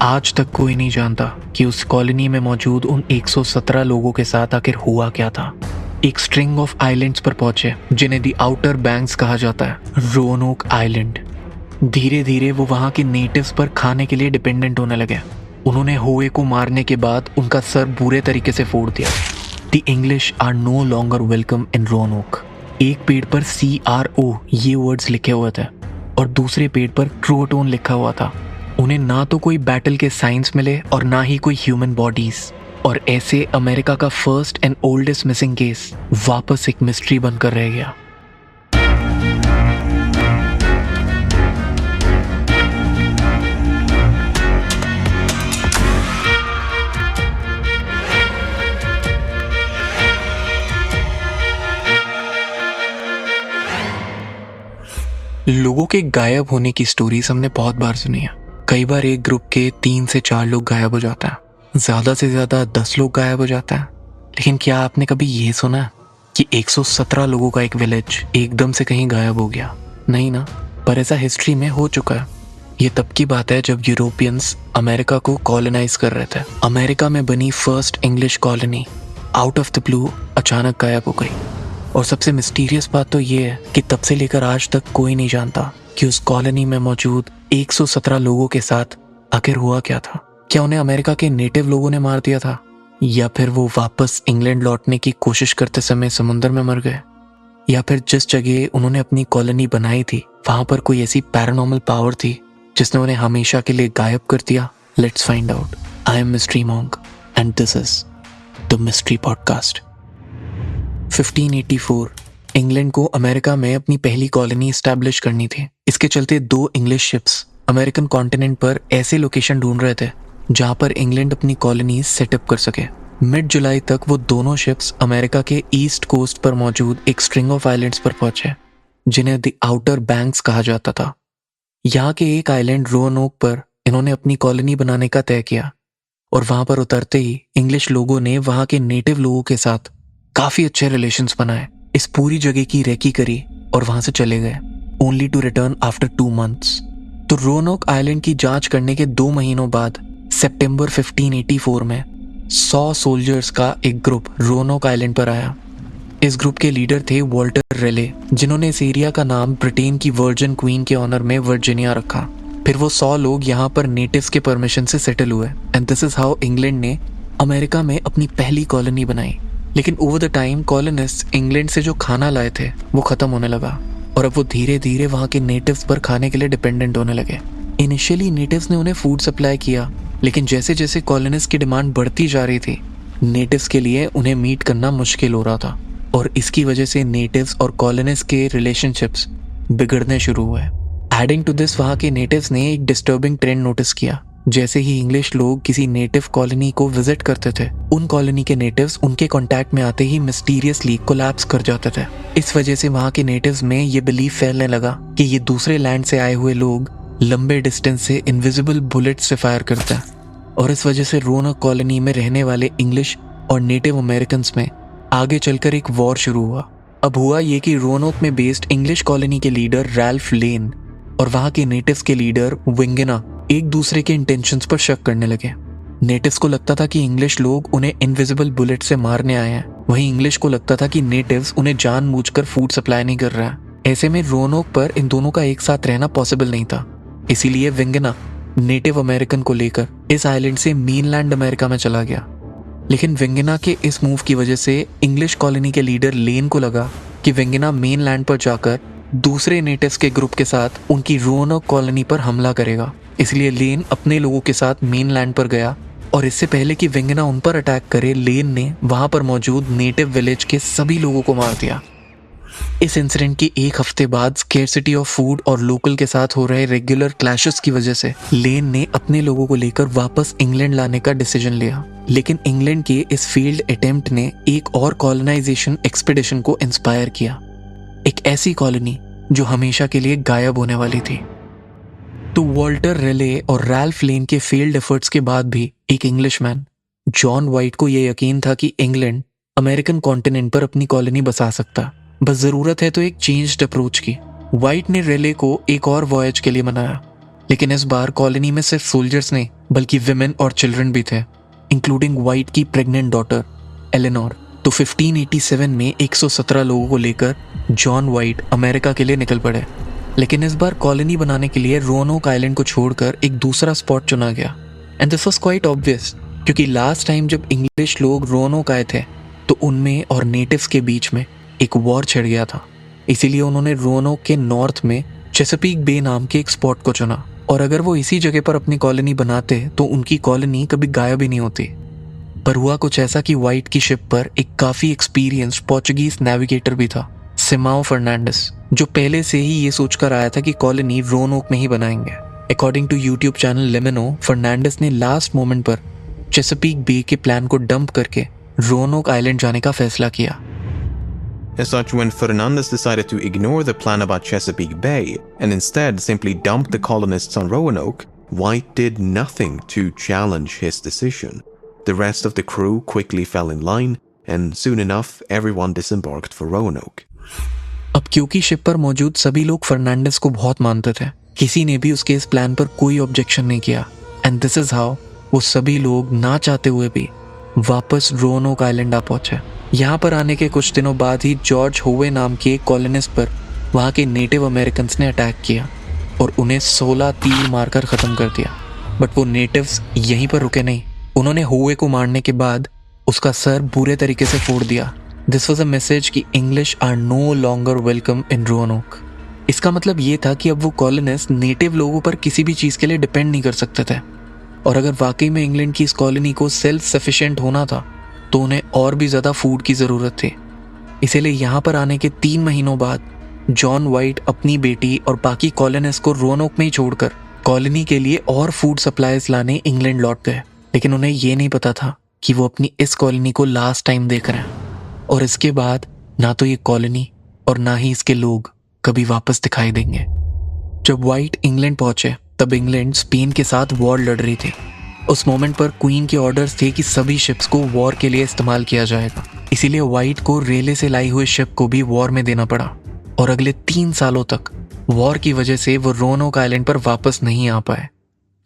आज तक कोई नहीं जानता कि उस कॉलोनी में मौजूद उन 117 लोगों के साथ आखिर हुआ क्या था। एक स्ट्रिंग ऑफ आइलैंड्स पर पहुंचे जिन्हें दी आउटर बैंक्स कहा जाता है, रोनोक आइलैंड। धीरे धीरे वो वहां के नेटिव्स पर खाने के लिए डिपेंडेंट होने लगे। उन्होंने होए को मारने के बाद उनका सर बुरे तरीके से फोड़ दिया। The English are no longer welcome in Roanoke. एक पेड़ पर CRO ये वर्ड्स लिखे हुए थे और दूसरे पेड़ पर क्रोटोन लिखा हुआ था। उन्हें ना तो कोई बैटल के साइंस मिले और ना ही कोई ह्यूमन बॉडीज, और ऐसे अमेरिका का first and oldest missing case वापस एक मिस्ट्री बनकर रह गया। लोगों के गायब होने की स्टोरीज हमने बहुत बार सुनी है। कई बार एक ग्रुप के 3 से 4 लोग गायब हो जाता है, ज्यादा से ज्यादा 10 लोग गायब हो जाता है। लेकिन क्या आपने कभी ये सुना कि 117 लोगों का एक विलेज एकदम से कहीं गायब हो गया? नहीं ना, पर ऐसा हिस्ट्री में हो चुका है। ये तब की बात है जब यूरोपियंस अमेरिका को कॉलोनाइज कर रहे थे। अमेरिका में बनी first English colony out of the blue अचानक गायब हो गई। और सबसे मिस्टीरियस बात तो ये है कि तब से लेकर आज तक कोई नहीं जानता कि उस कॉलोनी में मौजूद 117 लोगों के साथ आखिर हुआ क्या था। क्या उन्हें अमेरिका के नेटिव लोगों ने मार दिया था, या फिर वो वापस इंग्लैंड लौटने की कोशिश करते समय समुद्र में मर गए, या फिर जिस जगह उन्होंने अपनी कॉलोनी बनाई थी वहां पर कोई ऐसी पैरानॉर्मल पावर थी जिसने उन्हें हमेशा के लिए गायब कर दिया। Let's find out. I am mystery monk and this is the mystery podcast. 1584 England को अमेरिका में अपनी पहली कॉलोनी एस्टैब्लिश करनी थी। इसके चलते 2 इंग्लिश शिप्स अमेरिकन कॉन्टिनेंट पर ऐसे लोकेशन ढूंढ रहे थे जहां पर इंग्लैंड अपनी कॉलोनी सेटअप कर सके। मिड जुलाई तक वो दोनों शिप्स अमेरिका के ईस्ट कोस्ट पर मौजूद एक स्ट्रिंग ऑफ आइलैंड्स पर पहुंचे जिन्हें द आउटर बैंक्स कहा जाता था। यहाँ के एक आइलैंड रोनोक पर इन्होंने अपनी कॉलोनी बनाने का तय किया, और वहां पर उतरते ही इंग्लिश लोगों ने वहां के नेटिव लोगों के साथ काफी अच्छे रिलेशंस बनाए। इस पूरी जगह की रेकी करी और वहां से चले गए, only to return after 2 months। तो रोनोक आइलैंड की जांच करने के 2 महीनों बाद सितंबर 1584 में 100 सोल्जर्स का एक ग्रुप रोनोक आइलैंड पर आया। इस ग्रुप के लीडर थे वॉल्टर रेले, जिन्होंने इस एरिया का नाम ब्रिटेन की वर्जिन क्वीन के ऑनर में वर्जीनिया रखा। फिर वो 100 लोग यहाँ पर नेटिव्स के परमिशन से सेटल हुए, and this is how England ने अमेरिका में अपनी पहली कॉलोनी बनाई। लेकिन over the time colonist England से जो खाना लाए थे वो खत्म होने लगा, और अब वो धीरे धीरे वहाँ के नेटिव्स पर खाने के लिए डिपेंडेंट होने लगे। इनिशियली नेटिव्स ने उन्हें फूड सप्लाई किया, लेकिन जैसे जैसे कॉलोनिस्ट की डिमांड बढ़ती जा रही थी, नेटिव्स के लिए उन्हें मीट करना मुश्किल हो रहा था, और इसकी वजह से नेटिव्स और कॉलोनिस्ट के रिलेशनशिप्स बिगड़ने शुरू हुए। एडिंग टू दिस, वहाँ के नेटिव्स ने एक डिस्टर्बिंग ट्रेंड नोटिस किया। जैसे ही इंग्लिश लोग किसी नेटिव कॉलोनी को विजिट करते थे, उन कॉलोनी के नेटिव्स उनके कांटेक्ट में आते ही मिस्टीरियसली कोलैप्स कर जाते थे। इस वजह से वहाँ के नेटिव्स में ये बिलीफ फैलने लगा कि ये दूसरे लैंड से आए हुए लोग लंबे डिस्टेंस से इनविजिबल बुलेट से फायर करते हैं, और इस वजह से रोनोक कॉलोनी में रहने वाले इंग्लिश और नेटिव अमेरिकन में आगे चलकर एक वॉर शुरू हुआ। अब हुआ ये कि रोनोक में बेस्ड इंग्लिश कॉलोनी के लीडर रैल्फ लेन और वहाँ के नेटिव्स के लीडर विंगना एक दूसरे के इंटेंशंस पर शक करने लगे। नेटिव्स को लगता था कि इंग्लिश लोग उन्हें इनविजिबल बुलेट से मारने आए हैं, वहीं इंग्लिश को लगता था कि नेटिव्स उन्हें जानबूझकर फूड सप्लाई नहीं कर रहा है। ऐसे में रोनोक पर इन दोनों का एक साथ रहना पॉसिबल नहीं था। इसीलिए विंगना नेटिव अमेरिकन को लेकर इस आइलैंड से मेनलैंड अमेरिका में चला गया। लेकिन विंगना के इस मूव की वजह से इंग्लिश कॉलोनी के लीडर लेन को लगा कि विंगना मेनलैंड पर जाकर दूसरे नेटिव्स के ग्रुप के साथ उनकी रोनोक कॉलोनी पर हमला करेगा। इसलिए लेन अपने लोगों के साथ मेनलैंड पर गया, और इससे पहले कि विंगना उन पर अटैक करे, लेन ने वहां पर मौजूद नेटिव विलेज के सभी लोगों को मार दिया। इस इंसिडेंट के 1 हफ्ते बाद स्केर्सिटी ऑफ फूड और लोकल के साथ हो रहे रेगुलर क्लैशेस की वजह से लेन ने अपने लोगों को लेकर वापस इंग्लैंड लाने का डिसीजन लिया। लेकिन इंग्लैंड के इस फेल्ड अटेम्प्ट ने एक और कॉलोनाइजेशन एक्सपीडिशन को इंस्पायर किया, एक ऐसी कॉलोनी जो हमेशा के लिए गायब होने वाली थी। तो वॉल्टर रेले और रैल्फ लेन के फेल्ड एफर्ट्स के बाद भी एक इंग्लिशमैन जॉन वाइट को यह यकीन था कि इंग्लैंड अमेरिकन कॉन्टिनेंट पर अपनी कॉलोनी बसा सकता, बस जरूरत है तो एक चेंज्ड अप्रोच की। वाइट ने रेले को एक और वॉयज के लिए मनाया, लेकिन इस बार कॉलोनी में सिर्फ सोल्जर्स नहीं बल्कि विमेन और चिल्ड्रन भी थे, इंक्लूडिंग वाइट की प्रेग्नेंट डॉटर एलेनोर। तो 1587 में 117 लोगों को लेकर जॉन वाइट अमेरिका के लिए निकल पड़े। लेकिन इस बार कॉलोनी बनाने के लिए रोanoke आइलैंड को छोड़कर एक दूसरा स्पॉट चुना गया। And this was quite obvious, क्योंकि लास्ट टाइम जब इंग्लिश लोग रोanoke आए थे तो उनमें और नेटिव्स के बीच में एक वॉर छिड़ गया था। इसीलिए उन्होंने रोanoke के नॉर्थ में चेसापीक बे नाम के एक स्पॉट को चुना, और अगर वो इसी जगह पर अपनी कॉलोनी बनाते तो उनकी कॉलोनी कभी गायब ही नहीं होती। पर हुआ कुछ ऐसा कि वाइट की शिप पर एक काफी एक्सपीरियंस्ड पोर्चुगीज नेविगेटर भी था, सिमाओ फर्नांडिस, जो पहले से ही ये सोचकर आया था कि कॉलोनी रोanoke में ही बनाएंगे। अकॉर्डिंग टू यूट्यूब चैनल लेमिनो, फर्नांडिस ने लास्ट मोमेंट पर चेसापीक बे के प्लान को डंप करके रोanoke आइलैंड जाने का फैसला किया। As such, when Fernandez decided to ignore the plan about Chesapeake Bay and instead simply dumped the colonists on Roanoke, White did nothing to challenge his decision. The rest of the crew quickly fell in line, and soon enough, everyone disembarked for Roanoke. अब क्योंकि ship पर मौजूद सभी लोग फर्नांडिस को बहुत मानते थे, किसी ने भी उसके इस प्लान पर कोई ऑब्जेक्शन नहीं किया। एंड दिस इज हाउ वो सभी लोग ना चाहते हुए भी वापस रोanoke आइलैंड आ पहुंचे। यहाँ पर आने के कुछ दिनों बाद ही जॉर्ज होवे नाम के एक कॉलोनिस्ट पर वहाँ के नेटिव अमेरिकन्स ने अटैक किया और उन्हें 16 तीर मारकर ख़त्म कर दिया। बट वो नेटिव्स यहीं पर रुके नहीं, उन्होंने होवे को मारने के बाद उसका सर बुरे तरीके से फोड़ दिया। दिस वॉज अ मैसेज कि English are no longer welcome in Roanoke. इसका मतलब ये था कि अब वो कॉलोनिस्ट नेटिव लोगों पर किसी भी चीज़ के लिए डिपेंड नहीं कर सकते थे, और अगर वाकई में इंग्लैंड की इस कॉलोनी को सेल्फ सफिशिएंट होना था तो उन्हें और भी ज़्यादा फूड की ज़रूरत थी। इसीलिए यहाँ पर आने के 3 महीनों बाद जॉन वाइट अपनी बेटी और बाकी कॉलोनिस्ट को रोanoke में ही छोड़कर कॉलोनी के लिए और फूड सप्लाईज लाने इंग्लैंड लौट गए। लेकिन उन्हें ये नहीं पता था कि वो अपनी इस कॉलोनी को लास्ट टाइम देख रहे हैं, और इसके बाद ना तो ये कॉलोनी और ना ही इसके लोग कभी वापस दिखाई देंगे। जब वाइट इंग्लैंड पहुंचे तब इंग्लैंड स्पेन के साथ वॉर लड़ रही थी। उस मोमेंट पर क्वीन के ऑर्डर्स थे कि सभी शिप्स को वॉर के लिए इस्तेमाल किया जाएगा, इसीलिए वाइट को रेले से लाई हुई शिप को भी वॉर में देना पड़ा, और अगले 3 सालों तक वॉर की वजह से वो रोanoke आइलैंड पर वापस नहीं आ पाए।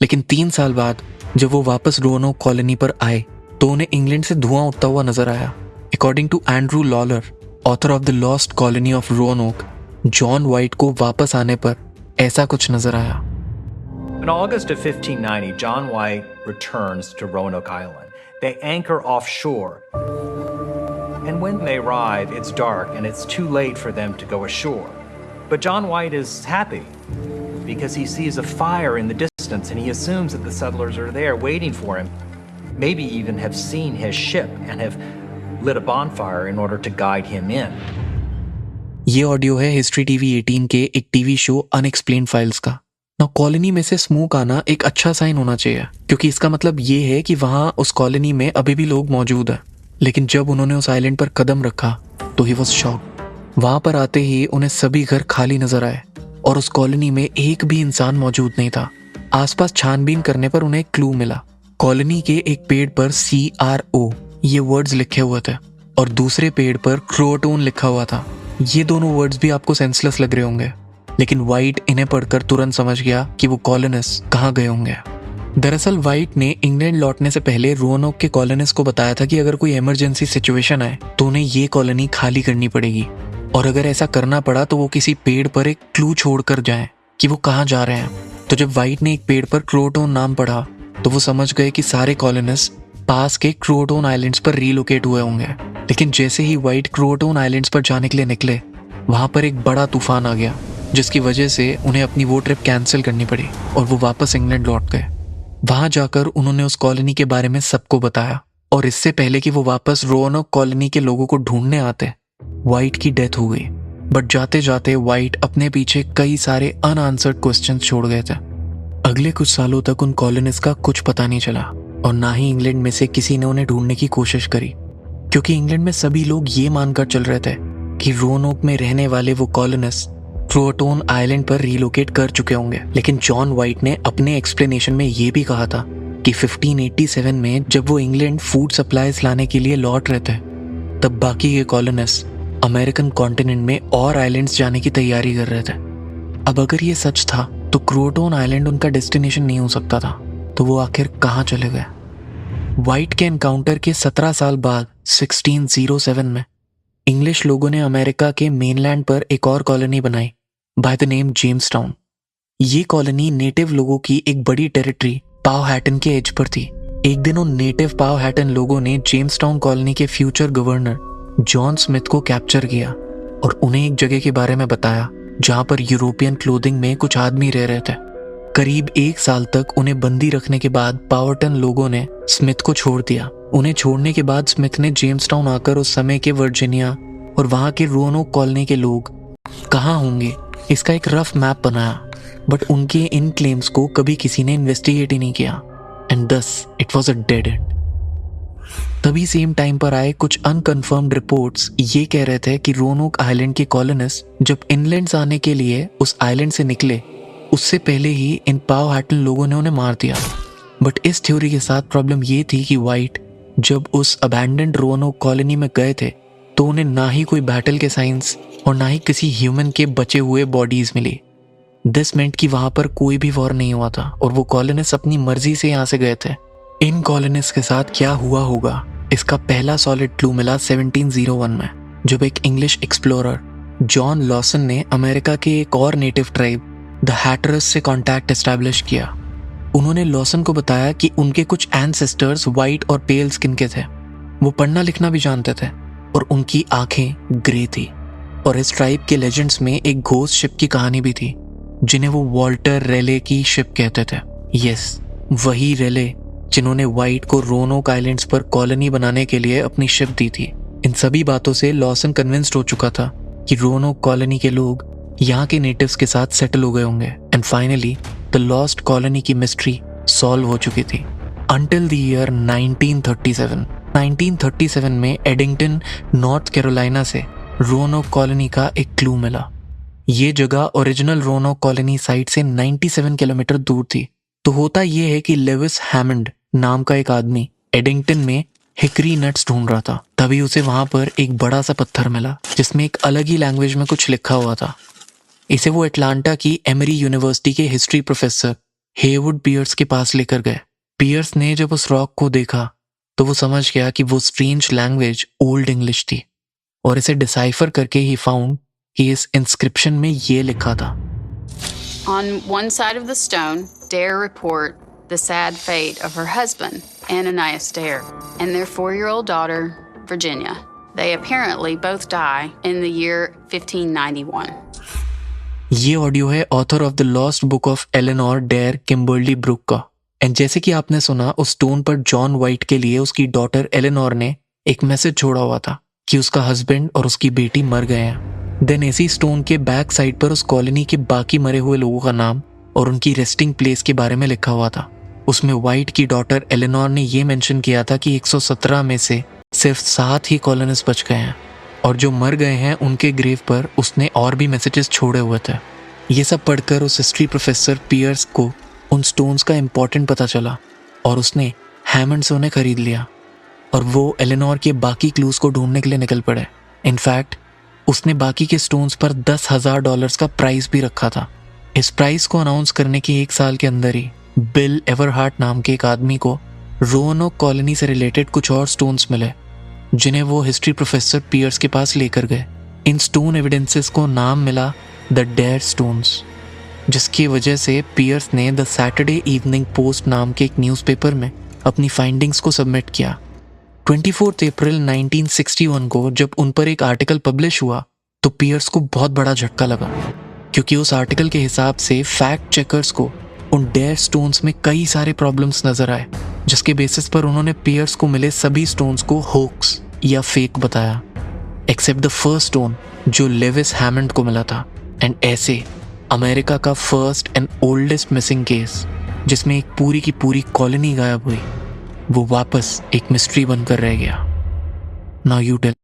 लेकिन 3 साल बाद जब वो वापस रोanoke कॉलोनी पर आए तो उन्हें इंग्लैंड से धुआं उठता हुआ नजर आया। According to Andrew Lawler, author of the lost colony of Roanoke, John White को वापस आने पर ऐसा कुछ नजर आया। In August of 1590, John White returns to Roanoke Island. They anchor offshore. And when they arrive, it's dark and it's too late for them to go ashore. But John White is happy because he sees a fire in the distance and he assumes that the settlers are there waiting for him. Maybe even have seen his ship and have lit a bonfire in order to guide him in. ये audio है history TV 18 के एक TV show unexplained files का। ना colony में से smoke आना एक अच्छा साइन होना चाहिए, क्योंकि इसका मतलब ये है कि वहां उस कॉलोनी में अभी भी लोग मौजूद हैं। लेकिन जब उन्होंने उस आइलैंड पर कदम रखा तो ही वॉज शॉक्ड। वहां पर आते ही उन्हें सभी घर खाली नजर आए और उस कॉलोनी में एक भी इंसान मौजूद नहीं था। आसपास छानबीन करने पर उन्हें एक क्लू मिला। कॉलोनी के एक पेड़ पर CRO ये वर्ड्स लिखे हुए थे और दूसरे पेड़ पर क्रोटोन लिखा हुआ था। ये दोनों वर्ड्स भी आपको सेंसलेस लग रहे होंगे, लेकिन वाइट इन्हें पढ़कर तुरंत समझ गया कि वो कॉलोनिस्ट कहाँ गए होंगे। दरअसल वाइट ने इंग्लैंड लौटने से पहले रोanoke के कॉलोनिस्ट को बताया था कि अगर कोई इमरजेंसी सिचुएशन आए तो उन्हें ये कॉलोनी खाली करनी पड़ेगी, और अगर ऐसा करना पड़ा तो वो किसी पेड़ पर एक क्लू छोड़कर जाएं कि वो कहाँ जा रहे हैं। तो जब वाइट ने एक पेड़ पर क्रोटोन नाम पढ़ा तो वो समझ गए कि सारे कॉलोनिस्ट पास के क्रोटोन आइलैंड्स पर रीलोकेट हुए होंगे। लेकिन जैसे ही वाइट क्रोटोन आइलैंड्स पर जाने के लिए निकले, वहां पर एक बड़ा तूफान आ गया, जिसकी वजह से उन्हें अपनी वो ट्रिप कैंसिल करनी पड़ी और वो वापस इंग्लैंड लौट गए। वहां जाकर उन्होंने उस कॉलोनी के बारे में सबको बताया, और इससे पहले कि वो वापस रोanoke कॉलोनी के लोगों को ढूंढने आते, वाइट की डेथ हो गई। बट जाते जाते वाइट अपने पीछे कई सारे अनआंसर्ड क्वेश्चंस छोड़ गए थे। अगले कुछ सालों तक उन कॉलोनिस्ट का कुछ पता नहीं चला, और ना ही इंग्लैंड में से किसी ने उन्हें ढूंढने की कोशिश करी, क्योंकि इंग्लैंड में सभी लोग ये मानकर चल रहे थे कि रोanoke में रहने वाले वो कॉलोनिस्ट क्रोटोन आइलैंड पर रीलोकेट कर चुके होंगे। लेकिन जॉन वाइट ने अपने एक्सप्लेनेशन में ये भी कहा था कि 1587 में जब वो इंग्लैंड फूड सप्लाईज लाने के लिए लौट रहे थे, तब बाकी के कॉलोनिस्ट अमेरिकन कॉन्टिनेंट में और आइलैंड्स जाने की तैयारी कर रहे थे। अब अगर ये सच था तो क्रोटोन आइलैंड उनका डेस्टिनेशन नहीं हो सकता था। तो वो आखिर कहाँ चले गए? वाइट के एनकाउंटर के 17 साल बाद 1607 में इंग्लिश लोगों ने अमेरिका के मेनलैंड पर एक और कॉलोनी बनाई बाय द नेम जेम्सटाउन। ये कॉलोनी नेटिव लोगों की एक बड़ी टेरिटरी पावहैटन के एज पर थी। एक दिन उन नेटिव पावहैटन लोगों ने जेम्सटाउन कॉलोनी के फ्यूचर गवर्नर जॉन स्मिथ को कैप्चर किया और उन्हें एक जगह के बारे में बताया जहां पर यूरोपियन क्लोथिंग में कुछ आदमी रह रहे थे। करीब 1 साल तक उन्हें बंदी रखने के बाद पावरटन लोगों ने स्मिथ को छोड़ दिया। उन्हें छोड़ने के बाद स्मिथ ने जेम्सटाउन आकर उस समय के वर्जीनिया और वहां के रोanoke कॉलोनी के लोग कहाँ होंगे इसका एक रफ मैप बनाया, बट उनके इन क्लेम्स को कभी किसी ने इन्वेस्टिगेट ही नहीं किया and thus it was a dead and. तभी सेम टाइम पर आए कुछ अनकन्फर्म्ड रिपोर्ट्स ये कह रहे थे कि रोanoke आइलैंड के कॉलोनिस्ट जब इनलैंड आने के लिए उस आइलैंड से निकले उससे पहले ही इन पावहैटन लोगों ने उन्हें मार दिया। बट इस थ्योरी के साथ प्रॉब्लम ये थी कि वाइट जब उस अबैंडन्ड रोanoke कॉलोनी में गए थे तो उन्हें ना ही कोई बैटल के साइंस और ना ही किसी ह्यूमन के बचे हुए बॉडीज मिली। दिस मेंट कि वहां पर कोई भी वॉर नहीं हुआ था और वो कॉलोनिस्ट अपनी मर्जी से यहाँ से गए थे। इन कॉलोनिस्ट के साथ क्या हुआ होगा इसका पहला सॉलिड क्लू मिला 1701 में, जब एक इंग्लिश एक्सप्लोरर जॉन लॉसन ने अमेरिका के एक और नेटिव ट्राइब द हैटरस से कॉन्टैक्ट एस्टैब्लिश किया। उन्होंने लॉसन को बताया कि उनके कुछ एंसेस्टर्स वाइट और पेल स्किन के थे, वो पढ़ना लिखना भी जानते थे और उनकी आंखें ग्रे थी। और इस ट्राइब के लेजेंड्स में एक घोस्ट शिप की कहानी भी थी जिन्हें वो वॉल्टर रेले की शिप कहते थे। यस, वही रेले जिन्होंने वाइट को रोanoke आइलैंड्स पर कॉलोनी बनाने के लिए अपनी शिप दी थी। इन सभी बातों से लॉसन कन्विंस्ड हो चुका था कि रोanoke कॉलोनी के लोग यहाँ के नेटिव्स के साथ सेटल हो गए होंगे and finally the lost colony की मिस्ट्री सॉल्व हो चुकी थी अंटिल द ईयर 1937 में एडिंगटन नॉर्थ कैरोलिना से रोanoke कॉलोनी का एक क्लू मिला। ये जगह ओरिजिनल रोanoke कॉलोनी साइट से 97 किलोमीटर दूर थी। तो होता ये है कि लेविस हैमंड नाम का एक आदमी एडिंगटन में हिकरी नट्स ढूंढ रहा था। तभी उसे वहां पर एक बड़ा सा पत्थर मिला जिसमें एक अलग ही लैंग्वेज में कुछ लिखा हुआ था। इसे वो एटलांटा की एमरी यूनिवर्सिटी के हिस्ट्री प्रोफेसर हेवुड पियर्स के पास लेकर गए। पियर्स ने जब उस रॉक को देखा तो वो समझ गया कि वो स्ट्रेंज लैंग्वेज ओल्ड इंग्लिश थी और इसे डिसाइफर करके ही फाउंड कि इस इंस्क्रिप्शन में ये लिखा था। On one side of the stone, Dare report the sad fate of her husband, Ananias Dare, and their 4-year-old daughter, Virginia. They apparently both die in the year 1591. ये audio है author of the lost book of Eleanor Dare Kimberly Brooke का। And जैसे कि आपने सुना, उस stone पर John white के लिए उसकी डॉटर एलेनोर ने एक मैसेज छोड़ा हुआ था कि उसका हस्बैंड और उसकी बेटी मर गए हैं। देन इसी स्टोन के बैक साइड पर उस कॉलोनी के बाकी मरे हुए लोगों का नाम और उनकी रेस्टिंग प्लेस के बारे में लिखा हुआ था। उसमें वाइट की डॉटर एलेनोर ने ये मेंशन किया था कि 117 में से सिर्फ 7 ही कॉलोनिस्ट बच गए हैं और जो मर गए हैं उनके ग्रेव पर उसने और भी मैसेजेस छोड़े हुए थे। ये सब पढ़कर उस हिस्ट्री प्रोफेसर पियर्स को उन स्टोन्स का इम्पोर्टेंट पता चला और उसने हैमंड से उन्हें खरीद लिया और वो एलेनोर के बाकी क्लूज को ढूंढने के लिए निकल पड़े। इनफैक्ट उसने बाकी के स्टोन्स पर $10,000 का प्राइस भी रखा था। इस प्राइस को अनाउंस करने के 1 साल के अंदर ही बिल एवरहार्ट नाम के एक आदमी को रोanoke कॉलोनी से रिलेटेड कुछ और स्टोन्स मिले जिन्हें वो हिस्ट्री प्रोफेसर पियर्स के पास लेकर गए। इन स्टोन एविडेंसेस को नाम मिला द डेयर स्टोन्स, जिसकी वजह से पियर्स ने द सैटरडे इवनिंग पोस्ट नाम के एक न्यूज़पेपर में अपनी फाइंडिंग्स को सबमिट किया। 24 अप्रैल 1961 को जब उन पर एक आर्टिकल पब्लिश हुआ तो पियर्स को बहुत बड़ा झटका लगा, क्योंकि उस आर्टिकल के हिसाब से फैक्ट चेकर्स को उन डेयर स्टोन्स में कई सारे प्रॉब्लम्स नजर आए, जिसके बेसिस पर उन्होंने पियर्स को मिले सभी स्टोन्स को होक्स या फेक बताया, एक्सेप्ट द फर्स्ट स्टोन जो लेविस हैमंड को मिला था। एंड ऐसे अमेरिका का first and oldest missing case, जिसमें एक पूरी की पूरी कॉलोनी गायब हुई, वो वापस एक मिस्ट्री बनकर रह गया। Now you tell.